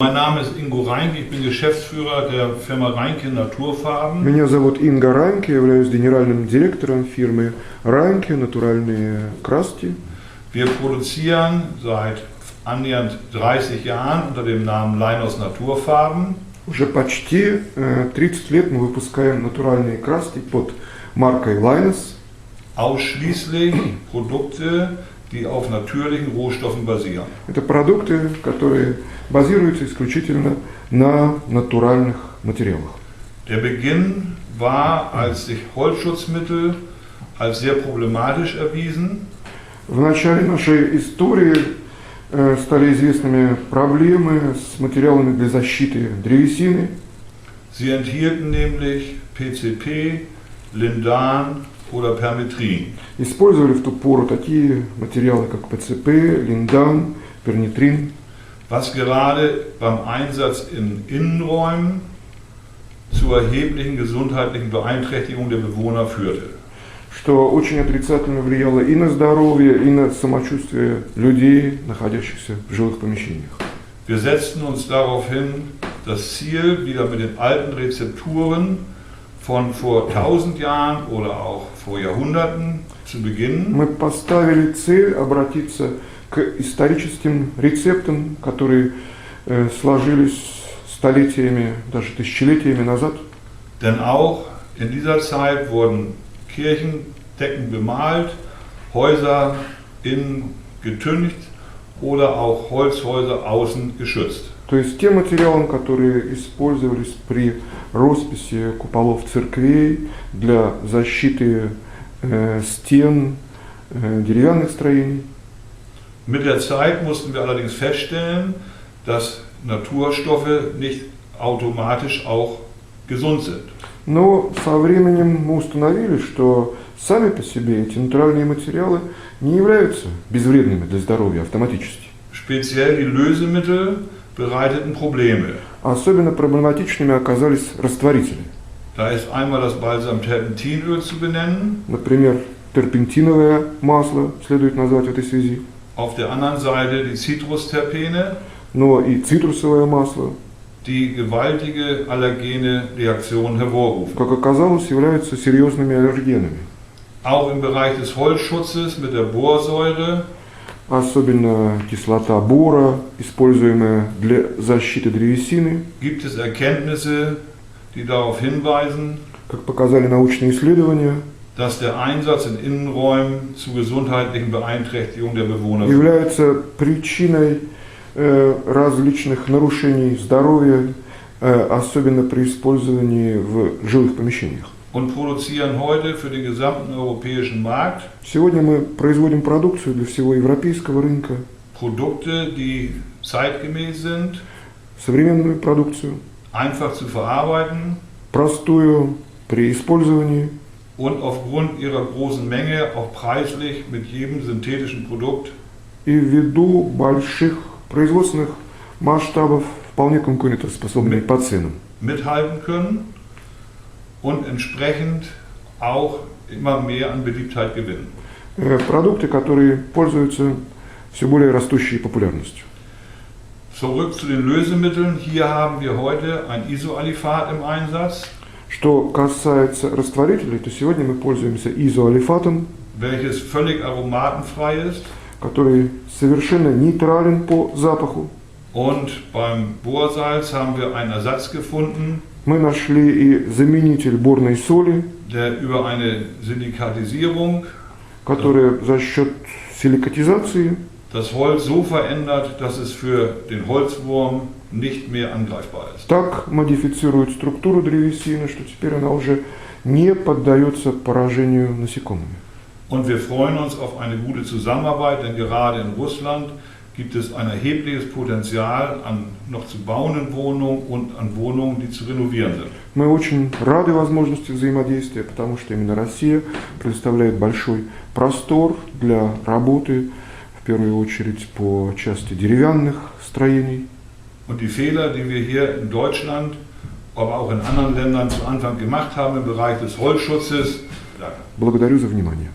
Mein Name ist Ingo Reinke, ich bin Geschäftsführer der Firma Reinke Naturfarben. Меня зовут Инга Райнке, являюсь генеральным директором фирмы Райнке Натуральные краски. Wir produzieren seit annähernd 30 Jahren unter dem Namen Leinos Naturfarben. Уже почти 30 лет мы выпускаем натуральные краски под маркой Leinos. Ausschließlich Produkte, die auf natürlichen Rohstoffen basieren. Это продукты, которые базируются исключительно на натуральных материалах. Der Beginn war, als sich Holzschutzmittel als sehr problematisch erwiesen. В начале нашей истории стали известными проблемы с материалами для защиты древесины. Sie enthielten nämlich PCP, Lindan oder Permetrin. Использовали в ту пору такие материалы, как ПЦП, линдан, пернитрин. Was gerade beim Einsatz in Innenräumen zu erheblichen gesundheitlichen Beeinträchtigungen der Bewohner führte. Что очень отрицательно влияло и на здоровье, и на самочувствие людей, находящихся в жилых помещениях. Wir setzten uns darauf hin, das Ziel wieder mit den alten Rezepturen von vor 1000 Jahren oder auch vor Jahrhunderten zu beginnen. Мы поставили цель обратиться к историческим рецептам, которые сложились столетиями, даже тысячелетиями назад. Denn auch in dieser Zeit wurden Kirchendecken bemalt, Häuser innen getüncht oder auch Holzhäuser außen geschützt. То есть те материалы, которые использовались при росписи куполов церквей для защиты стен деревянных строений. Mit der Zeit mussten wir allerdings feststellen, dass Naturstoffe nicht automatisch auch gesund sind. Но со временем мы установили, что сами по себе эти натуральные материалы не являются безвредными для здоровья автоматически. Speziell die Lösemittel bereiteten Probleme. Особенно проблематичными оказались растворители. Da ist einmal das Balsam-Terpentinöl zu benennen. Например, терпентиновое масло следует назвать в этой связи. Auf der anderen Seite die Citrusterpene, Но и цитрусовое масло, die gewaltige allergene Reaktionen hervorrufen. как оказалось, являются серьезными аллергенами. Auch im Bereich des Holzschutzes mit der Borsäure Особенно кислота бора, используемая для защиты древесины. gibt es Erkenntnisse, die darauf hinweisen, Как показали научные исследования, dass der Einsatz in Innenräumen zu gesundheitlichen Beeinträchtigungen der Bewohner führt. является причиной различных нарушений здоровья, особенно при использовании в жилых помещениях. Und produzieren heute für den gesamten europäischen Markt Сегодня мы производим продукцию для всего европейского рынка, Produkte, die zeitgemäß sind, современную продукцию, einfach zu verarbeiten простую при использовании und aufgrund ihrer großen Menge auch preislich mit jedem synthetischen Produkt и ввиду больших производственных масштабов вполне конкурентоспособны по ценам. mithalten können und entsprechend auch immer mehr an Beliebtheit gewinnen. Продукты, которые пользуются все более растущей популярностью. Zurück zu den Lösemitteln. Hier haben wir heute ein Isoaliphat im Einsatz, Что касается растворителей, то сегодня мы пользуемся изоалифатом, welches völlig aromatenfrei ist. который совершенно нейтрален по запаху. Und beim Borsalz haben wir einen Ersatz gefunden, Мы нашли и заменитель борной соли, der über eine Silikatisierung который за счет силикатизации das Holz so verändert, dass es für den Holzwurm nicht mehr angreifbar ist. так модифицирует структуру древесины, что теперь она уже не поддается поражению насекомыми. Und wir freuen uns auf eine gute Zusammenarbeit, denn gerade in Russland gibt es ein erhebliches Potenzial an noch zu bauenden Wohnungen und an Wohnungen, die zu renovieren sind. Мы очень рады возможности взаимодействия, потому что именно Россия предоставляет большой простор для работы, в первую очередь по части деревянных строений. Und die Fehler, die wir hier in Deutschland, aber auch in anderen Ländern zu Anfang gemacht haben im Bereich des Holzschutzes, Благодарю за внимание.